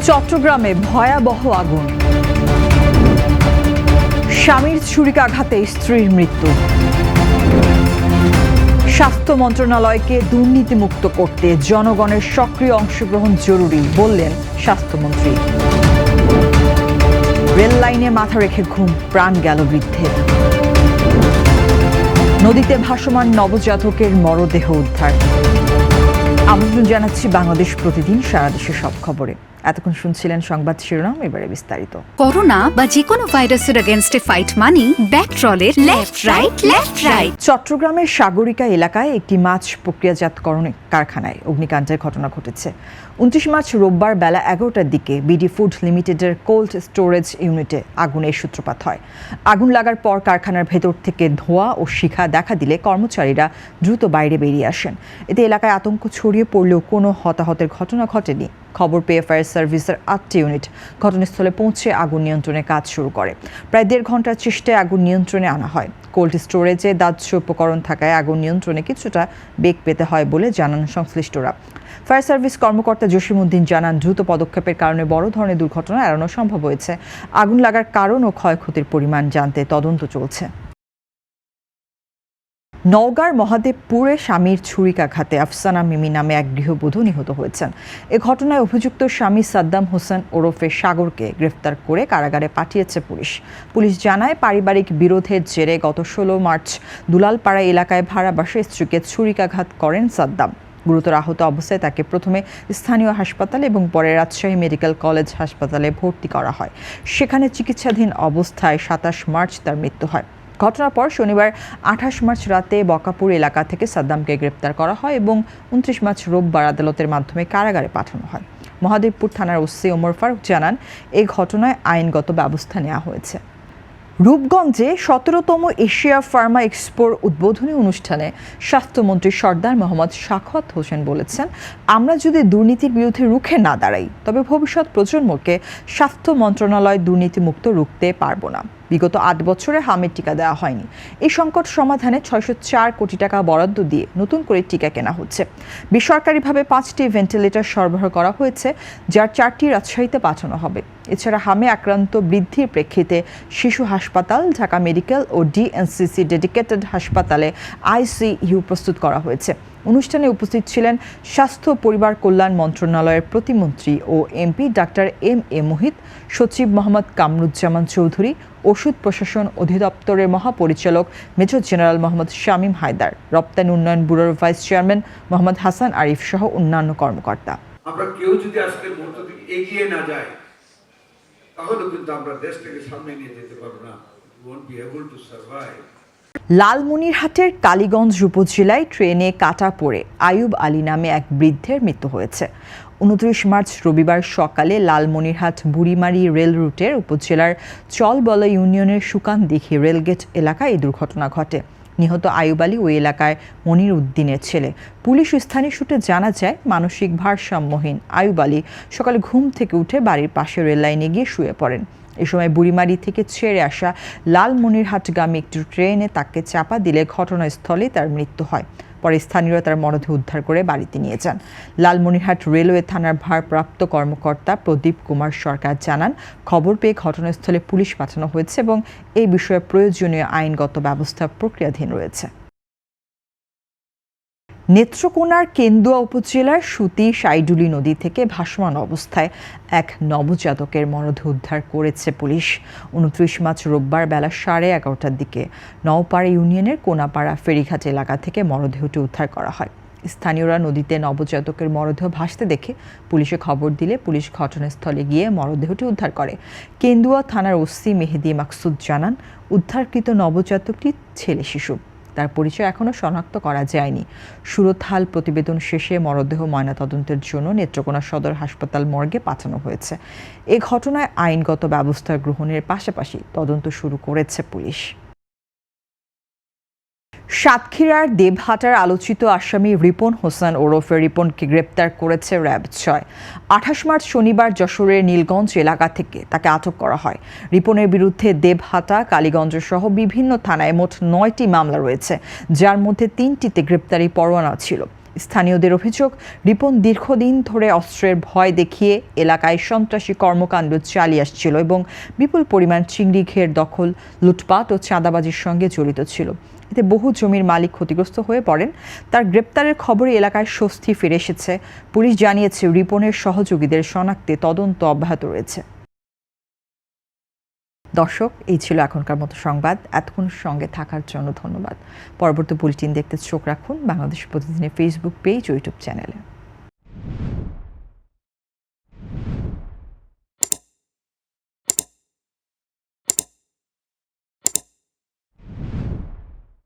চট্টগ্রামে ভয়াবহ আগুন, স্বামীর ছুরিকাঘাতে স্ত্রীর মৃত্যু। স্বাস্থ্য মন্ত্রণালয়কে দুর্নীতিমুক্ত করতে জনগণের সক্রিয় অংশগ্রহণ জরুরি বললেন স্বাস্থ্যমন্ত্রী। রেল লাইনে মাথা রেখে ঘুম, প্রাণ গেল বৃদ্ধের। নদীতে ভাসমান নবজাতকের মরদেহ উদ্ধার। আমন্ত্রণ জানাচ্ছি বাংলাদেশ প্রতিদিন সারা দেশের সব খবরে। এতক্ষণ শুনছিলেন সংবাদ শিরোনাম, এবারে বিস্তারিত। করোনা বা যে কোনো ভাইরাসের এগেইনস্টে ফাইট মানি ব্যাকট্রলের লেফট রাইট। চট্টগ্রামের সাগরিকা এলাকায় একটি মাছ প্রক্রিয়াজাতকরণ কারখানায় অগ্নিকাণ্ডের ঘটনা ঘটেছে। 29 মার্চ রোববার বেলা 11টার দিকে বিডি ফুড লিমিটেডের কোল্ড স্টোরেজ ইউনিটে আগুনের সূত্রপাত হয়। আগুন লাগার পর কারখানার ভেতর থেকে ধোঁয়া ও শিখা দেখা দিলে কর্মচারীরা দ্রুত বাইরে বেরিয়ে আসেন। এতে এলাকায় আতঙ্ক ছড়িয়ে পড়লেও কোনো হতাহতের ঘটনা ঘটেনি। খবর পেয়ে ফায়ার সার্ভিসের 8টি ইউনিট ঘটনাস্থলে পৌঁছে আগুন নিয়ন্ত্রণে কাজ শুরু করে। প্রায় 1.5 ঘন্টার চেষ্টায় আগুন নিয়ন্ত্রণে আনা হয়। কোল্ড স্টোরেজে দাহ্য উপকরণ থাকায় আগুন নিয়ন্ত্রণে কিছুটা বেগ পেতে হয় বলে জানান সংশ্লিষ্টরা। ফায়ার সার্ভিস কর্মকর্তা জসিমউদ্দিন জানান, দ্রুত পদক্ষেপের কারণে বড় ধরনের দুর্ঘটনা এড়ানো সম্ভব হয়েছে। আগুন লাগার কারণ ও ক্ষয়ক্ষতির পরিমাণ জানতে তদন্ত চলছে। নওগাঁর মহাদেবপুরে স্বামীর ছুরিকাঘাতে আফসানা মিমি নামে এক গৃহবধূ নিহত হয়েছেন। এ ঘটনায় অভিযুক্ত স্বামী সাদ্দাম হোসেন ওরফে সাগরকে গ্রেফতার করে কারাগারে পাঠিয়েছে পুলিশ। পুলিশ জানায়, পারিবারিক বিরোধের জেরে গত 16 মার্চ দুলালপাড়া এলাকায় ভাড়া বাসায় স্ত্রীকে ছুরিকাঘাত করেন সাদ্দাম। গুরুতর আহত অবস্থায় তাকে প্রথমে স্থানীয় হাসপাতালে এবং পরে রাজশাহী মেডিকেল কলেজ হাসপাতালে ভর্তি করা হয়। সেখানে চিকিৎসাধীন অবস্থায় 27 মার্চ তার মৃত্যু হয়। ঘটনার পর শনিবার 28 মার্চ রাতে বকাপুর এলাকা থেকে সাদ্দামকে গ্রেপ্তার করা হয় এবং 29 মার্চ রোববার আদালতের মাধ্যমে কারাগারে পাঠানো হয়। মহাদেবপুর থানার ওসি ওমর ফারুক জানান, এই ঘটনায় আইনগত ব্যবস্থা নেওয়া হয়েছে। রূপগঞ্জে 17তম এশিয়া ফার্মা এক্সপোর উদ্বোধনী অনুষ্ঠানে স্বাস্থ্যমন্ত্রী সর্দার মোহাম্মদ সাখাওয়াত হোসেন বলেছেন, আমরা যদি দুর্নীতির বিরুদ্ধে রুখে না দাঁড়াই তবে ভবিষ্যৎ প্রজন্মকে স্বাস্থ্য মন্ত্রণালয় দুর্নীতিমুক্ত রুখতে পারবো না। বিগত 8 বছরে হামের টিকা দেওয়া হয়নি। এই সংকট সমাধানে 604 কোটি টাকা বরাদ্দ দিয়ে নতুন করে টিকা কেনা হচ্ছে। বেসরকারিভাবে 5টি ভেন্টিলেটর সরবরাহ করা হয়েছে, যার 4টি রাজশাহীতে পাঠানো হবে। এছাড়া হামে আক্রান্ত বৃদ্ধির প্রেক্ষিতে শিশু হাসপাতাল, ঢাকা মেডিকেল ও ডিএনসিসি ডেডিকেটেড হাসপাতালে আইসিইউ প্রস্তুত করা হয়েছে। অনুষ্ঠানে উপস্থিত ছিলেন স্বাস্থ্য পরিবার কল্যাণ মন্ত্রণালয়ের প্রতিমন্ত্রী ও এমপি ডাক্তার এম.এ. মুহিত, সচিব মোহাম্মদ কামরুজ্জামান চৌধুরী, ওষুধ প্রশাসন অধিদপ্তরের মহাপরিচালক মেজর জেনারেল মোহাম্মদ শামীম হায়দার, রপ্তানি উন্নয়ন ব্যুরোর ভাইস চেয়ারম্যান মোহাম্মদ হাসান আরিফ সহ অন্যান্য কর্মকর্তা। আমরা কেউ যদি আজকের মুহূর্ত থেকে এগিয়ে না যায় তাহলে কিন্তু আমরা দেশটাকে সামনে নিয়ে যেতে পারবো না। won't be able to survive. লালমনিরহাটের কালীগঞ্জ উপজেলায় ট্রেনে কাটা পড়ে আয়ুব আলী নামে এক বৃদ্ধের মৃত্যু হয়েছে। 29 মার্চ রবিবার সকালে লালমনিরহাট বুড়িমারি রেল রুটের উপজেলার চলবলা ইউনিয়নের সুকানদিঘি রেলগেট এলাকায় এই দুর্ঘটনা ঘটে। নিহত আয়ুব আলী ওই এলাকায় মনির উদ্দিনের ছেলে। পুলিশ ও স্থানীয় সূত্রে জানা যায়, মানসিক ভারসাম্যহীন আয়ুব আলী সকালে ঘুম থেকে উঠে বাড়ির পাশে রেল লাইনে গিয়ে শুয়ে পড়েন। এ সময় বুড়িমারি থেকে ছেড়ে আসা লালমনিরহাটগামী একটি ট্রেনে তাকে চাপা দিলে ঘটনাস্থলে তার মৃত্যু হয়। পরে স্থানীয়রা তার মরদেহ উদ্ধার করে বাড়িতে নিয়ে যান। লালমনিরহাট রেলওয়ে থানার ভারপ্রাপ্ত কর্মকর্তা প্রদীপ কুমার সরকার জানান, খবর পেয়ে ঘটনাস্থলে পুলিশ পাঠানো হয়েছে এবং এই বিষয়ে প্রয়োজনীয় আইনগত ব্যবস্থা প্রক্রিয়াধীন রয়েছে। নেত্রকোনার কেন্দুয়া উপজেলার সুতি সাইডুলি নদী থেকে ভাসমান অবস্থায় এক নবজাতকের মরদেহ উদ্ধার করেছে পুলিশ। 29 মার্চ রোববার বেলা 11:30টার দিকে নওপাড়া ইউনিয়নের কোনাপাড়া ফেরিঘাট এলাকা থেকে মরদেহটি উদ্ধার করা হয়। স্থানীয়রা নদীতে নবজাতকের মরদেহ ভাসতে দেখে পুলিশে খবর দিলে পুলিশ ঘটনাস্থলে গিয়ে মরদেহটি উদ্ধার করে। কেন্দুয়া থানার ওসি মেহেদি মাকসুদ জানান, উদ্ধারকৃত নবজাতকটি ছেলে শিশু। তার পরিচয় এখনও শনাক্ত করা যায়নি। সুরতহাল প্রতিবেদন শেষে মরদেহ ময়নাতদন্তের জন্য নেত্রকোনা সদর হাসপাতাল মর্গে পাঠানো হয়েছে। এ ঘটনায় আইনগত ব্যবস্থা গ্রহণের পাশাপাশি তদন্ত শুরু করেছে পুলিশ। সাতক্ষীরার দেবহাটার আলোচিত আসামি রিপন হোসেন ওরফে রিপনকে গ্রেপ্তার করেছে র্যাব 6। 28 মার্চ শনিবার যশোরের নীলগঞ্জ এলাকা থেকে তাকে আটক করা হয়। রিপনের বিরুদ্ধে দেবহাটা, কালীগঞ্জ সহ বিভিন্ন থানায় মোট 9টি মামলা রয়েছে, যার মধ্যে 3টিতে গ্রেপ্তারি পরোয়ানা ছিল। স্থানীয়দের অভিযোগ, রিপন দীর্ঘদিন ধরে অস্ত্রের ভয় দেখিয়ে এলাকায় সন্ত্রাসী কর্মকাণ্ড চালিয়ে আসছিল এবং বিপুল পরিমাণ চিংড়ি ঘের দখল, লুটপাট ও চাঁদাবাজির সঙ্গে জড়িত ছিল। এতে বহু জমির মালিক ক্ষতিগ্রস্ত হয়ে পড়েন। তার গ্রেপ্তারের খবরে এলাকায় স্বস্তি ফিরে এসেছে। পুলিশ জানিয়েছে, রিপনের সহযোগীদের শনাক্তে তদন্ত অব্যাহত রয়েছে। দর্শক, এই ছিল এখনকার মতো সংবাদ। এতক্ষণ সঙ্গে থাকার জন্য ধন্যবাদ। পরবর্তী বুলেটিন দেখতে চোখ রাখুন বাংলাদেশ প্রতিদিনের ফেসবুক পেজ ও ইউটিউব চ্যানেলে।